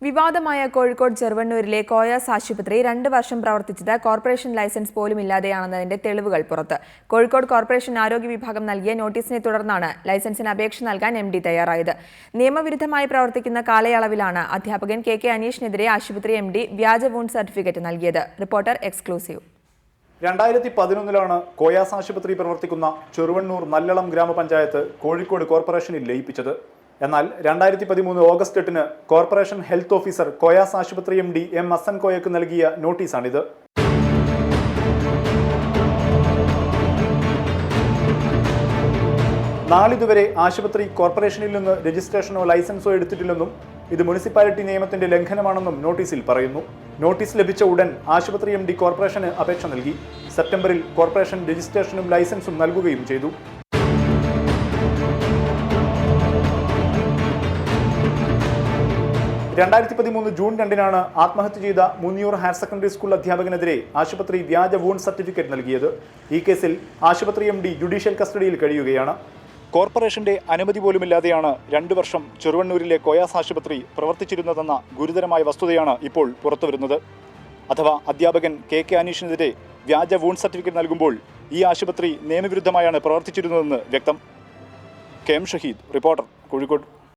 വിവാദമായ കോഴിക്കോട് ചെറുവണ്ണൂരിലെ കോയാസ് ആശുപത്രി 2 വർഷം പ്രവർത്തിച്ചത് കോർപ്പറേഷൻ ലൈസൻസ് പോലും ഇല്ലാതെയാണെന്നതിന്റെ തെളിവുകൾ പുറത്ത്. കോഴിക്കോട് കോർപ്പറേഷൻ ആരോഗ്യ വിഭാഗം നൽകിയ നോട്ടീസിനെ തുടർന്നാണ് ലൈസൻസിന് അപേക്ഷ നൽകാൻ MD തയ്യാറായത്. നിയമവിരുദ്ധമായി പ്രവർത്തിക്കുന്ന കാലയളവിലാണ് അധ്യാപകൻ KK അനീഷിനെതിരെ ആശുപത്രി MD വ്യാജ വൂണ്ട് സർട്ടിഫിക്കറ്റ് നൽകിയത്. Reporter exclusive. 2011 കോയാസ് ആശുപത്രി പ്രവർത്തിക്കുന്ന ചെറുവണ്ണൂർ നല്ലളം ഗ്രാമപഞ്ചായത്ത് കോഴിക്കോട് കോർപ്പറേഷനിൽ ലയിപ്പിച്ചത്. എന്നാൽ 2013 August 8 corporation health officer Koya's ആശുപത്രി MD M. ഹസൻ കോയക്ക് നൽകിയ നോട്ടീസാണിത്. നാളിതുവരെ ആശുപത്രി കോർപ്പറേഷനിൽ നിന്ന് രജിസ്ട്രേഷനോ ലൈസൻസോ എടുത്തിട്ടില്ലെന്നും ഇത് മുനിസിപ്പാലിറ്റി നിയമത്തിന്റെ ലംഘനമാണെന്നും നോട്ടീസിൽ പറയുന്നു. നോട്ടീസ് ലഭിച്ച ഉടൻ ആശുപത്രി MD കോർപ്പറേഷന് അപേക്ഷ നൽകി. സെപ്റ്റംബറിൽ കോർപ്പറേഷൻ രജിസ്ട്രേഷനും ലൈസൻസും നൽകുകയും ചെയ്തു. 2013 ജൂൺ 2 ആത്മഹത്യ ചെയ്ത മുന്നിയൂർ ഹയർ സെക്കൻഡറി സ്കൂൾ അധ്യാപകനെതിരെ ആശുപത്രി വ്യാജ വൂണ്ട് സർട്ടിഫിക്കറ്റ് നൽകിയത്. ഈ കേസിൽ ആശുപത്രി MD ജുഡീഷ്യൽ കസ്റ്റഡിയിൽ കഴിയുകയാണ്. കോർപ്പറേഷന്റെ അനുമതി പോലുമില്ലാതെയാണ് 2 വർഷം ചെറുവണ്ണൂരിലെ കോയാസ് ആശുപത്രി പ്രവർത്തിച്ചിരുന്നതെന്ന ഗുരുതരമായ വസ്തുതയാണ് ഇപ്പോൾ പുറത്തുവരുന്നത്. അഥവാ അധ്യാപകൻ KK അനീഷിനെതിരെ വ്യാജ വൂണ്ട് സർട്ടിഫിക്കറ്റ് നൽകുമ്പോൾ ഈ ആശുപത്രി നിയമവിരുദ്ധമായാണ് പ്രവർത്തിച്ചിരുന്നതെന്ന് വ്യക്തം. KM Shaheed, reporter, Kozhikode.